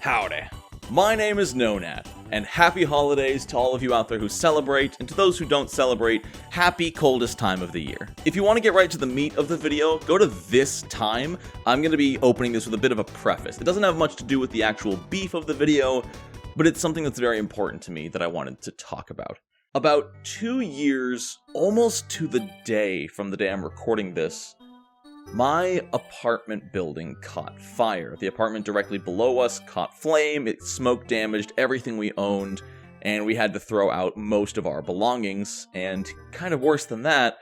Howdy. My name is Nonat, and happy holidays to all of you out there who celebrate, and to those who don't celebrate, happy coldest time of the year. If you want to get right to the meat of the video, go to this time. I'm going to be opening this with a bit of a preface. It doesn't have much to do with the actual beef of the video, but it's something that's very important to me that I wanted to talk about. About 2 years, almost to the day from the day I'm recording this, my apartment building caught fire. The apartment directly below us caught flame, it smoke damaged everything we owned, and we had to throw out most of our belongings, and kind of worse than that,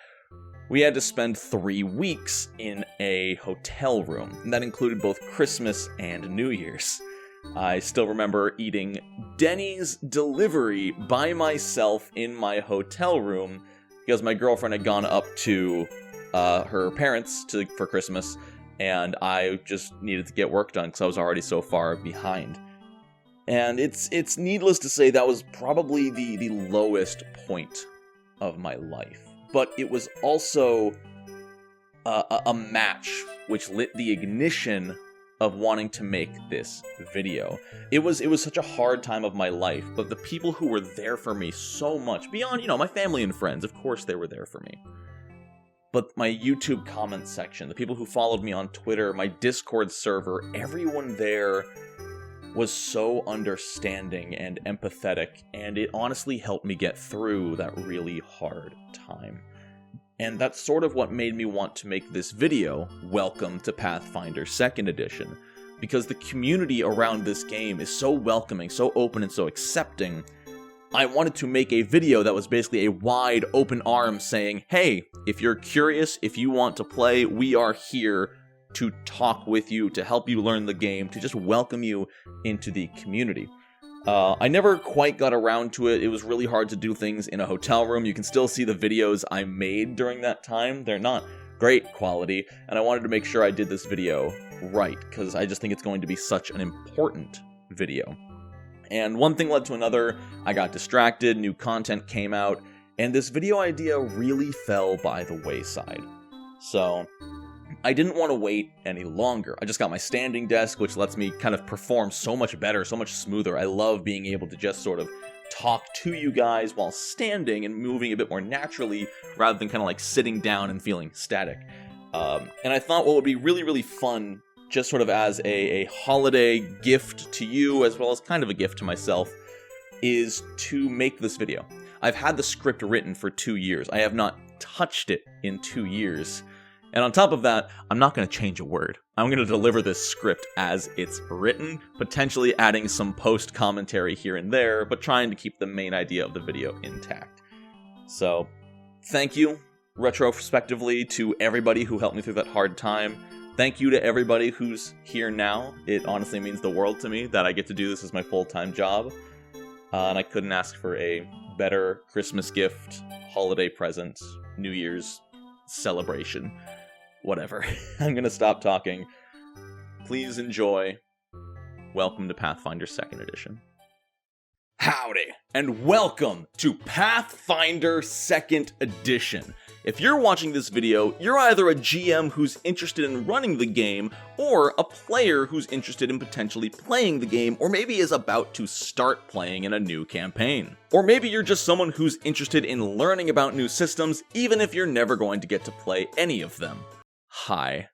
we had to spend 3 weeks in a hotel room, and that included both Christmas and New Year's. I still remember eating Denny's delivery by myself in my hotel room, because my girlfriend had gone up to her parents for Christmas, and I just needed to get work done because I was already so far behind. And it's needless to say that was probably the lowest point of my life. But it was also a match which lit the ignition of wanting to make this video. It was such a hard time of my life, but the people who were there for me so much, beyond, my family and friends, of course they were there for me. But my YouTube comment section, the people who followed me on Twitter, my Discord server, everyone there was so understanding and empathetic, and it honestly helped me get through that really hard time. And that's sort of what made me want to make this video, Welcome to Pathfinder 2nd Edition, because the community around this game is so welcoming, so open, and so accepting. I wanted to make a video that was basically a wide open arm saying, hey, if you're curious, if you want to play, we are here to talk with you, to help you learn the game, to just welcome you into the community. I never quite got around to it. It was really hard to do things in a hotel room. You can still see the videos I made during that time. They're not great quality, and I wanted to make sure I did this video right, because I just think it's going to be such an important video. And one thing led to another, I got distracted, new content came out, and this video idea really fell by the wayside. So, I didn't want to wait any longer. I just got my standing desk, which lets me kind of perform so much better, so much smoother. I love being able to just sort of talk to you guys while standing and moving a bit more naturally, rather than kind of like sitting down and feeling static. And I thought what would be really, really fun, just sort of as a holiday gift to you, as well as kind of a gift to myself, is to make this video. I've had the script written for 2 years. I have not touched it in 2 years. And on top of that, I'm not going to change a word. I'm going to deliver this script as it's written, potentially adding some post-commentary here and there, but trying to keep the main idea of the video intact. So, thank you, retrospectively, to everybody who helped me through that hard time. Thank you to everybody who's here now. It honestly means the world to me that I get to do this as my full-time job. And I couldn't ask for a better Christmas gift, holiday present, New Year's celebration, whatever. I'm gonna stop talking. Please enjoy. Welcome to Pathfinder 2nd Edition. Howdy, and welcome to Pathfinder 2nd Edition. If you're watching this video, you're either a GM who's interested in running the game, or a player who's interested in potentially playing the game, or maybe is about to start playing in a new campaign. Or maybe you're just someone who's interested in learning about new systems, even if you're never going to get to play any of them. Hi.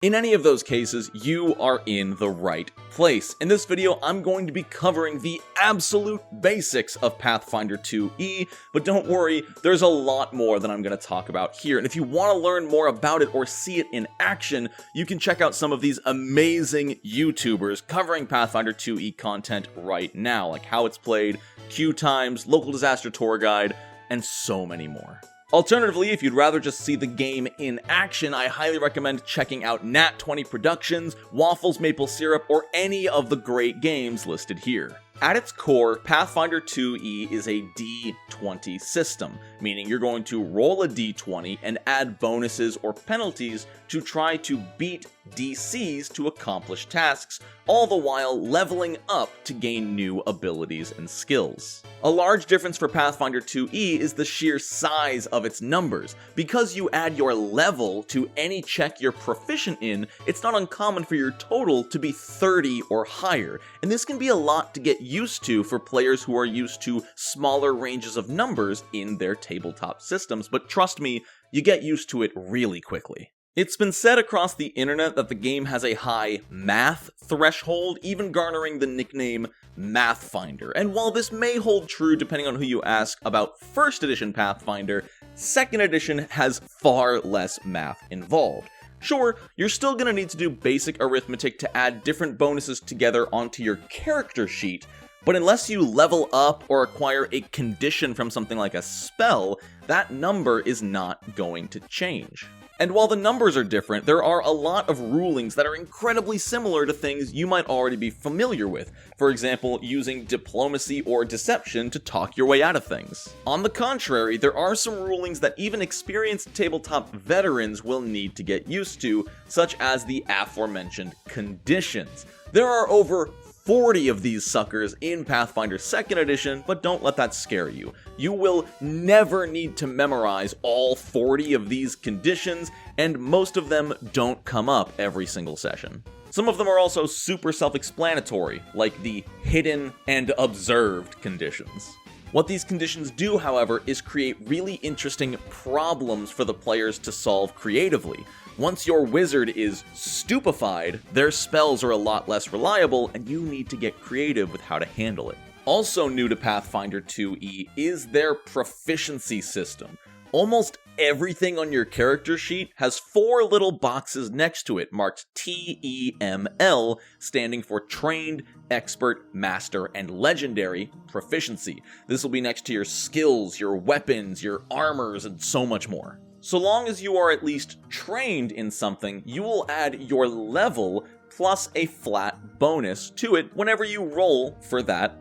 In any of those cases, you are in the right place. In this video, I'm going to be covering the absolute basics of Pathfinder 2e, but don't worry, there's a lot more that I'm going to talk about here. And if you want to learn more about it or see it in action, you can check out some of these amazing YouTubers covering Pathfinder 2e content right now, like how it's played, queue times, local disaster tour guide, and so many more. Alternatively, if you'd rather just see the game in action, I highly recommend checking out Nat20 Productions, Waffles Maple Syrup, or any of the great games listed here. At its core, Pathfinder 2e is a D20 system. meaning you're going to roll a d20 and add bonuses or penalties to try to beat DCs to accomplish tasks, all the while leveling up to gain new abilities and skills. A large difference for Pathfinder 2e is the sheer size of its numbers. Because you add your level to any check you're proficient in, it's not uncommon for your total to be 30 or higher, and this can be a lot to get used to for players who are used to smaller ranges of numbers in their tabletop systems, but trust me, you get used to it really quickly. It's been said across the internet that the game has a high math threshold, even garnering the nickname Mathfinder. And while this may hold true depending on who you ask about 1st edition Pathfinder, 2nd edition has far less math involved. Sure, you're still gonna need to do basic arithmetic to add different bonuses together onto your character sheet, but unless you level up or acquire a condition from something like a spell, that number is not going to change. And while the numbers are different, there are a lot of rulings that are incredibly similar to things you might already be familiar with. For example, using diplomacy or deception to talk your way out of things. On the contrary, there are some rulings that even experienced tabletop veterans will need to get used to, such as the aforementioned conditions. There are over 40 of these suckers in Pathfinder 2nd edition, but don't let that scare you. You will never need to memorize all 40 of these conditions, and most of them don't come up every single session. Some of them are also super self-explanatory, like the hidden and observed conditions. What these conditions do, however, is create really interesting problems for the players to solve creatively. Once your wizard is stupefied, their spells are a lot less reliable, and you need to get creative with how to handle it. Also new to Pathfinder 2e is their proficiency system. Almost everything on your character sheet has 4 little boxes next to it marked TEML, standing for Trained, Expert, Master, and Legendary Proficiency. This will be next to your skills, your weapons, your armors, and so much more. So long as you are at least trained in something, you will add your level plus a flat bonus to it whenever you roll for that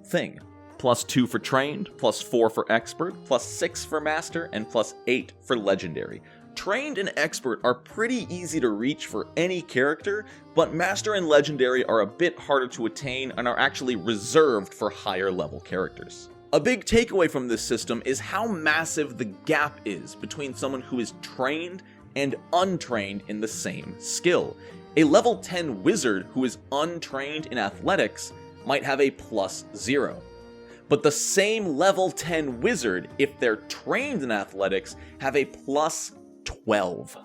thing. +2 for trained, +4 for expert, +6 for master, and +8 for legendary. Trained and expert are pretty easy to reach for any character, but master and legendary are a bit harder to attain and are actually reserved for higher level characters. A big takeaway from this system is how massive the gap is between someone who is trained and untrained in the same skill. A level 10 wizard who is untrained in athletics might have a +0. But the same level 10 wizard, if they're trained in athletics, have a +12.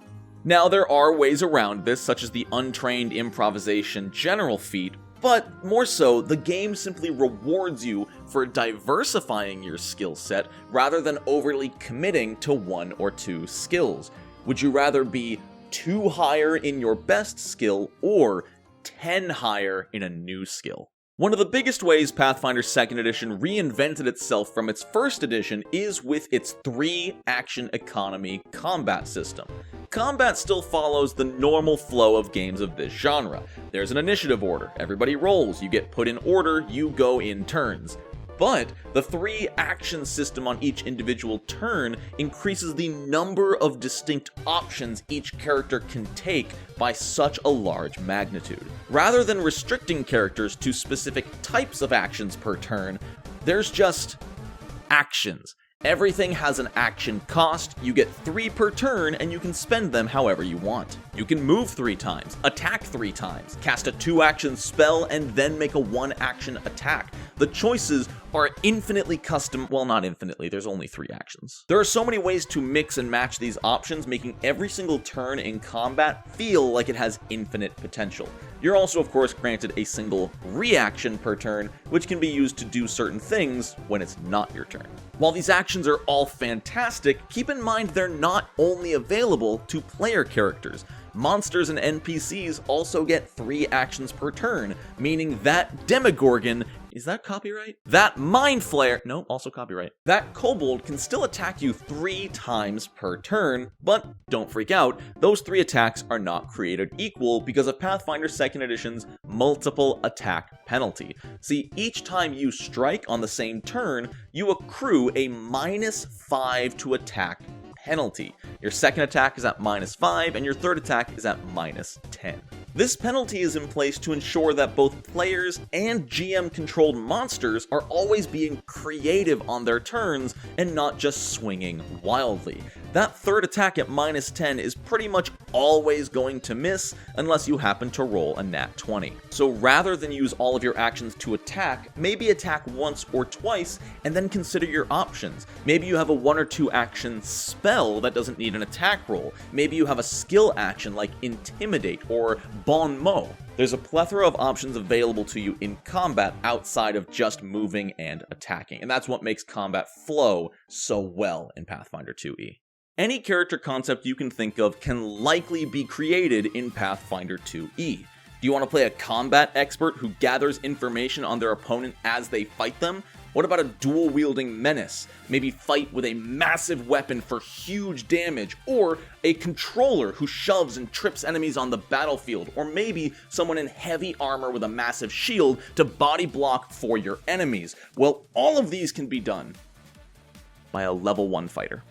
Now, there are ways around this, such as the untrained improvisation general feat, but more so, the game simply rewards you for diversifying your skill set rather than overly committing to 1 or 2 skills. Would you rather be 2 higher in your best skill or 10 higher in a new skill? One of the biggest ways Pathfinder 2nd edition reinvented itself from its 1st edition is with its 3-action economy combat system. Combat still follows the normal flow of games of this genre. There's an initiative order, everybody rolls, you get put in order, you go in turns. But the 3-action system on each individual turn increases the number of distinct options each character can take by such a large magnitude. Rather than restricting characters to specific types of actions per turn, there's just actions. Everything has an action cost, you get 3 per turn, and you can spend them however you want. You can move 3 times, attack 3 times, cast a 2-action spell, and then make a 1-action attack. The choices are infinitely custom, well, not infinitely, there's only 3 actions. There are so many ways to mix and match these options, making every single turn in combat feel like it has infinite potential. You're also, of course, granted a single reaction per turn, which can be used to do certain things when it's not your turn. While these actions are all fantastic, keep in mind they're not only available to player characters. Monsters and NPCs also get 3 actions per turn, meaning that Demogorgon, is that copyright? That Mind Flare, no, also copyright. That Kobold can still attack you 3 times per turn, but don't freak out, those 3 attacks are not created equal because of Pathfinder 2nd Edition's multiple attack penalty. See, each time you strike on the same turn, you accrue a -5 to attack penalty. Your second attack is at -5, and your third attack is at -10. This penalty is in place to ensure that both players and GM-controlled monsters are always being creative on their turns and not just swinging wildly. That third attack at -10 is pretty much always going to miss unless you happen to roll a nat 20. So rather than use all of your actions to attack, maybe attack once or twice and then consider your options. Maybe you have a 1 or 2 action spell that doesn't need an attack roll. Maybe you have a skill action like Intimidate or Bon mot. There's a plethora of options available to you in combat outside of just moving and attacking, and that's what makes combat flow so well in Pathfinder 2e. Any character concept you can think of can likely be created in Pathfinder 2e. Do you want to play a combat expert who gathers information on their opponent as they fight them? What about a dual-wielding menace? Maybe fight with a massive weapon for huge damage, or a controller who shoves and trips enemies on the battlefield, or maybe someone in heavy armor with a massive shield to body block for your enemies. Well, all of these can be done by a level 1 fighter.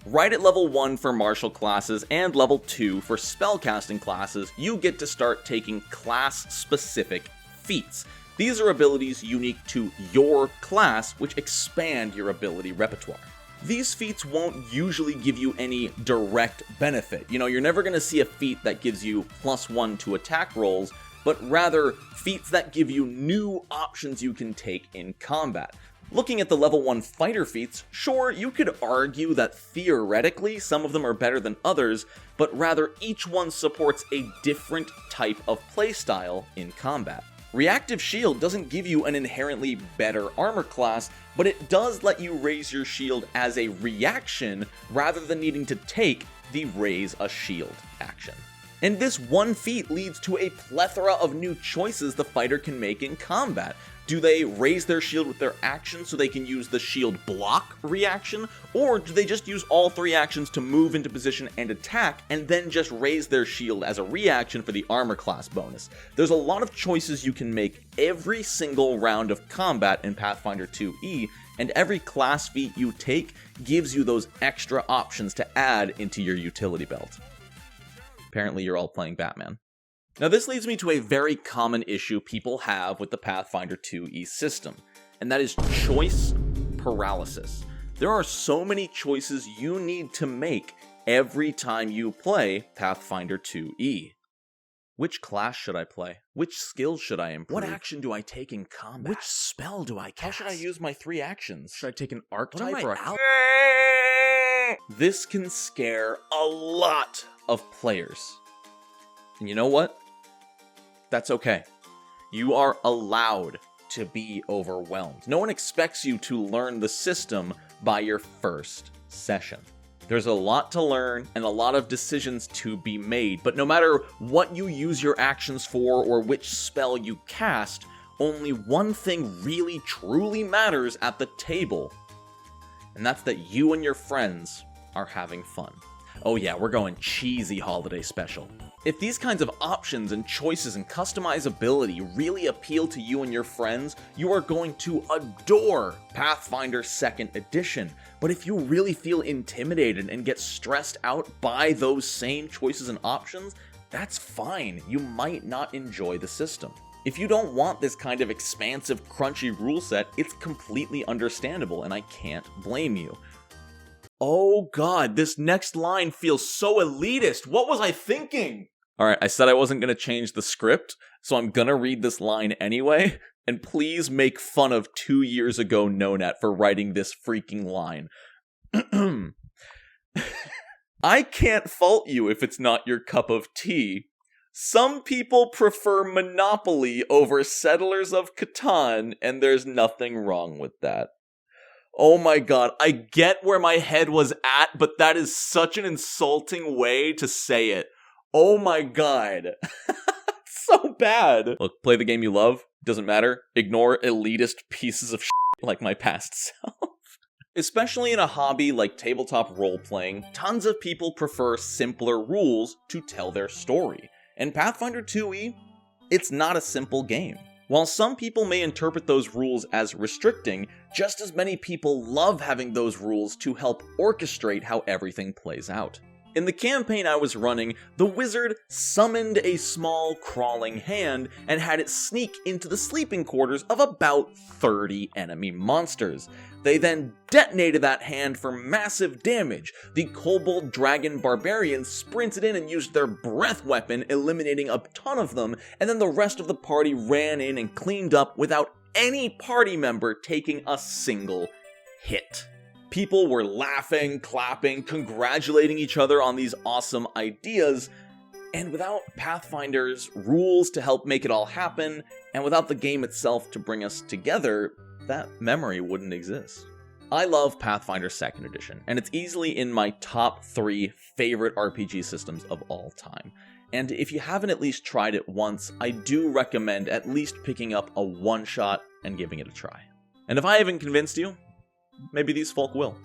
Right at level 1 for martial classes and level 2 for spellcasting classes, you get to start taking class-specific feats. These are abilities unique to your class, which expand your ability repertoire. These feats won't usually give you any direct benefit. You're never going to see a feat that gives you +1 to attack rolls, but rather feats that give you new options you can take in combat. Looking at the level 1 fighter feats, sure, you could argue that theoretically some of them are better than others, but rather each one supports a different type of playstyle in combat. Reactive Shield doesn't give you an inherently better armor class, but it does let you raise your shield as a reaction rather than needing to take the Raise a Shield action. And this one feat leads to a plethora of new choices the fighter can make in combat. Do they raise their shield with their action so they can use the shield block reaction? Or do they just use all 3 actions to move into position and attack, and then just raise their shield as a reaction for the armor class bonus? There's a lot of choices you can make every single round of combat in Pathfinder 2e, and every class feat you take gives you those extra options to add into your utility belt. Apparently you're all playing Batman. Now this leads me to a very common issue people have with the Pathfinder 2e system, and that is choice paralysis. There are so many choices you need to make every time you play Pathfinder 2e. Which class should I play? Which skills should I improve? What action do I take in combat? Which spell do I cast? How should I use my 3 actions? Should I take an archetype or a... This can scare a lot of players. And you know what? That's okay. You are allowed to be overwhelmed. No one expects you to learn the system by your first session. There's a lot to learn and a lot of decisions to be made, but no matter what you use your actions for or which spell you cast, only one thing really truly matters at the table, and that's that you and your friends are having fun. Oh yeah, we're going cheesy holiday special. If these kinds of options and choices and customizability really appeal to you and your friends, you are going to adore Pathfinder 2nd Edition. But if you really feel intimidated and get stressed out by those same choices and options, that's fine. You might not enjoy the system. If you don't want this kind of expansive, crunchy rule set, it's completely understandable, and I can't blame you. Oh god, this next line feels so elitist. What was I thinking? Alright, I said I wasn't going to change the script, so I'm going to read this line anyway, and please make fun of 2 years ago Nonat for writing this freaking line. I can't fault you if it's not your cup of tea. Some people prefer Monopoly over Settlers of Catan, and there's nothing wrong with that. Oh my god, I get where my head was at, but that is such an insulting way to say it. Oh my god. It's so bad. Look, play the game you love. Doesn't matter. Ignore elitist pieces of shit like my past self. Especially in a hobby like tabletop role-playing, tons of people prefer simpler rules to tell their story. And Pathfinder 2e, it's not a simple game. While some people may interpret those rules as restricting, just as many people love having those rules to help orchestrate how everything plays out. In the campaign I was running, the wizard summoned a small crawling hand and had it sneak into the sleeping quarters of about 30 enemy monsters. They then detonated that hand for massive damage. The kobold dragon barbarians sprinted in and used their breath weapon, eliminating a ton of them, and then the rest of the party ran in and cleaned up without any party member taking a single hit. People were laughing, clapping, congratulating each other on these awesome ideas, and without Pathfinder's rules to help make it all happen, and without the game itself to bring us together, that memory wouldn't exist. I love Pathfinder 2nd Edition, and it's easily in my top 3 favorite RPG systems of all time. And if you haven't at least tried it once, I do recommend at least picking up a one-shot and giving it a try. And if I haven't convinced you, maybe these folk will.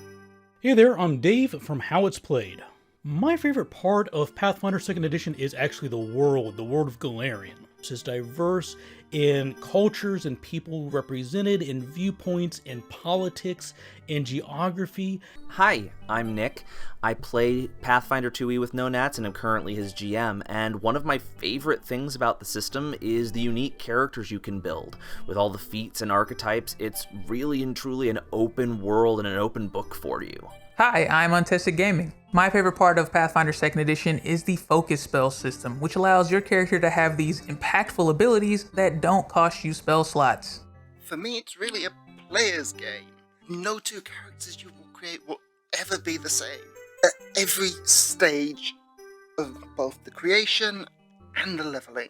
Hey there, I'm Dave from How It's Played. My favorite part of Pathfinder 2nd Edition is actually the world of Golarion. It's as diverse in cultures and people represented, in viewpoints, in politics, in geography. Hi, I'm Nick. I play Pathfinder 2e with No Nats and I'm currently his GM, and one of my favorite things about the system is the unique characters you can build. With all the feats and archetypes, it's really and truly an open world and an open book for you. Hi, I'm Untested Gaming. My favorite part of Pathfinder 2nd Edition is the focus spell system, which allows your character to have these impactful abilities that don't cost you spell slots. For me, it's really a player's game. No two characters you will create will ever be the same. At every stage of both the creation and the leveling.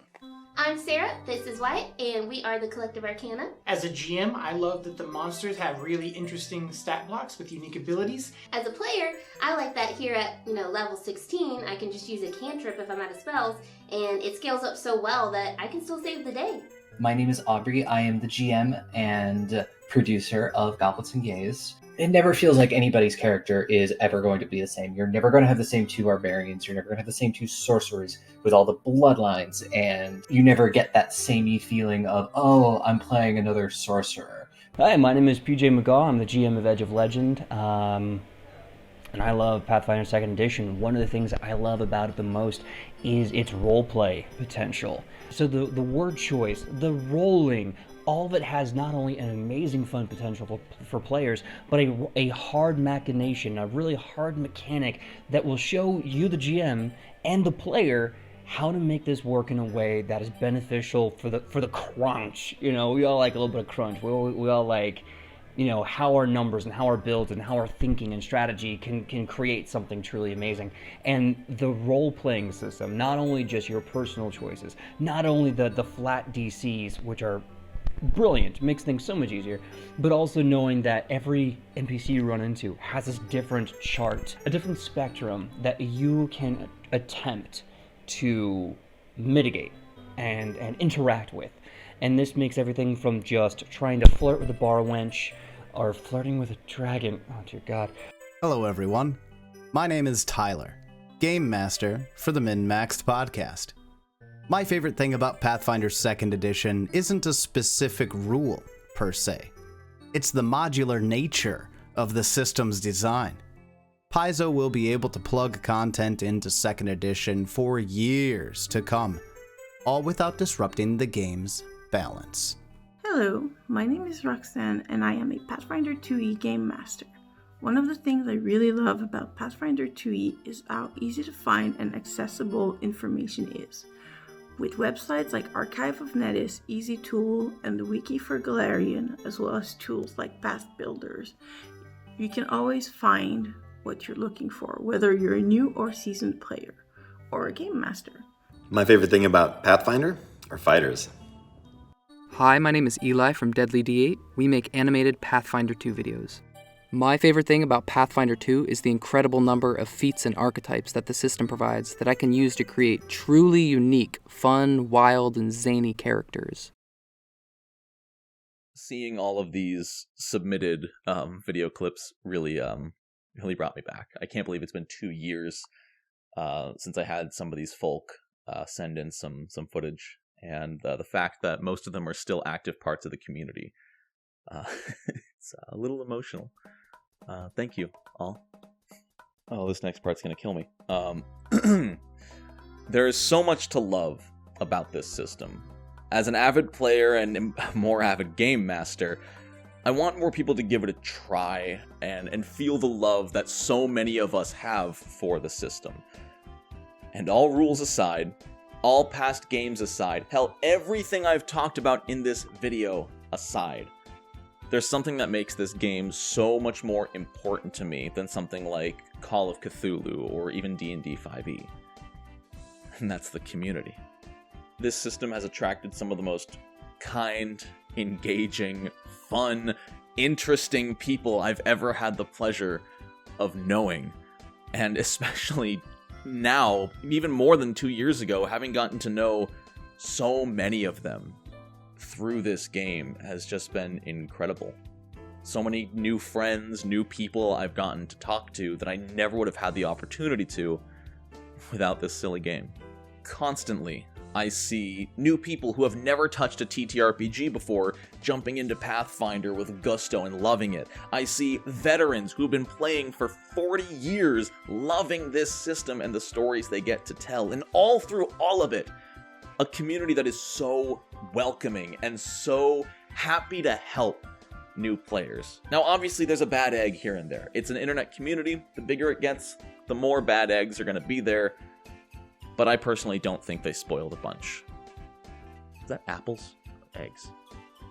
I'm Sarah, this is Wyatt, and we are the Collective Arcana. As a GM, I love that the monsters have really interesting stat blocks with unique abilities. As a player, I like that here at, level 16, I can just use a cantrip if I'm out of spells, and it scales up so well that I can still save the day. My name is Aubrey. I am the GM and producer of Goblets and Gaze. It never feels like anybody's character is ever going to be the same. You're never going to have the same 2 barbarians. You're never going to have the same 2 sorcerers with all the bloodlines. And you never get that samey feeling of, oh, I'm playing another sorcerer. Hi, my name is PJ McGaw. I'm the GM of Edge of Legend. And I love Pathfinder 2nd Edition. One of the things I love about it the most is its roleplay potential. So the word choice, the rolling, all of it has not only an amazing fun potential for players, but a hard machination, a really hard mechanic that will show you, the GM, and the player how to make this work in a way that is beneficial for the crunch. We all like a little bit of crunch. We all like, how our numbers and how our builds and how our thinking and strategy can create something truly amazing. And the role-playing system, not only just your personal choices, not only the flat DCs, which are brilliant, makes things so much easier, but also knowing that every NPC you run into has this different chart, a different spectrum that you can attempt to mitigate and interact with. And this makes everything from just trying to flirt with a bar wench or flirting with a dragon. Oh dear God. Hello everyone. My name is Tyler, Game Master for the Min-Maxed Podcast. My favorite thing about Pathfinder 2nd Edition isn't a specific rule, per se. It's the modular nature of the system's design. Paizo will be able to plug content into 2nd Edition for years to come, all without disrupting the game's balance. Hello, my name is Roxanne and I am a Pathfinder 2e Game Master. One of the things I really love about Pathfinder 2e is how easy to find and accessible information is. With websites like Archive of Netis, Easy Tool, and the Wiki for Golarion, as well as tools like Path Builders, you can always find what you're looking for, whether you're a new or seasoned player, or a game master. My favorite thing about Pathfinder are fighters. Hi, my name is Eli from Deadly D8. We make animated Pathfinder 2 videos. My favorite thing about Pathfinder 2 is the incredible number of feats and archetypes that the system provides that I can use to create truly unique, fun, wild, and zany characters. Seeing all of these submitted video clips really brought me back. I can't believe it's been 2 years since I had some of these folk send in some footage, and the fact that most of them are still active parts of the community. It's a little emotional. Thank you, all. Oh, this next part's gonna kill me. There is so much to love about this system. As an avid player and more avid game master, I want more people to give it a try and feel the love that so many of us have for the system. And all rules aside, all past games aside, hell, everything I've talked about in this video aside, there's something that makes this game so much more important to me than something like Call of Cthulhu or even D&D 5e. And that's the community. This system has attracted some of the most kind, engaging, fun, interesting people I've ever had the pleasure of knowing. And especially now, even more than 2 years ago, having gotten to know so many of them through this game has just been incredible. So many new friends, new people I've gotten to talk to that I never would have had the opportunity to without this silly game. Constantly, I see new people who have never touched a TTRPG before jumping into Pathfinder with gusto and loving it. I see veterans who've been playing for 40 years loving this system and the stories they get to tell. And all through all of it, a community that is so welcoming and so happy to help new players. Now, obviously, there's a bad egg here and there. It's an internet community. The bigger it gets, the more bad eggs are going to be there. But I personally don't think they spoiled a bunch. Is that apples? Eggs.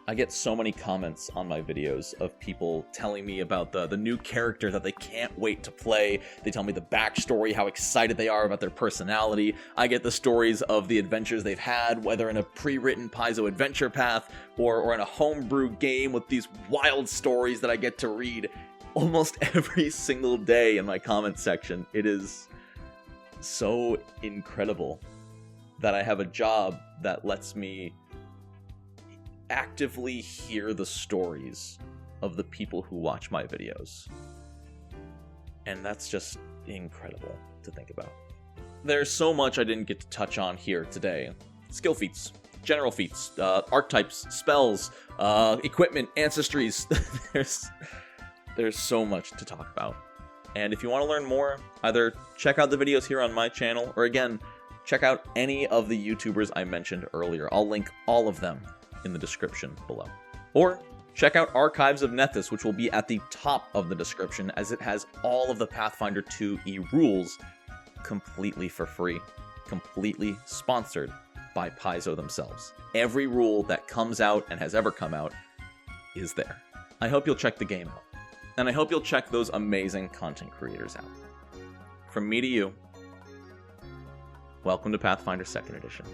I get so many comments on my videos of people telling me about the new character that they can't wait to play. They tell me the backstory, how excited they are about their personality. I get the stories of the adventures they've had, whether in a pre-written Paizo adventure path or in a homebrew game with these wild stories that I get to read almost every single day in my comment section. It is so incredible that I have a job that lets me actively hear the stories of the people who watch my videos. And that's just incredible to think about. There's so much I didn't get to touch on here today. Skill feats, general feats, archetypes, spells, equipment, ancestries. There's so much to talk about. And if you want to learn more, either check out the videos here on my channel, or again, check out any of the YouTubers I mentioned earlier. I'll link all of them in the description below. Or check out Archives of Nethys, which will be at the top of the description, as it has all of the Pathfinder 2e rules completely for free, completely sponsored by Paizo themselves. Every rule that comes out and has ever come out is there. I hope you'll check the game out. And I hope you'll check those amazing content creators out. From me to you, welcome to Pathfinder 2nd Edition.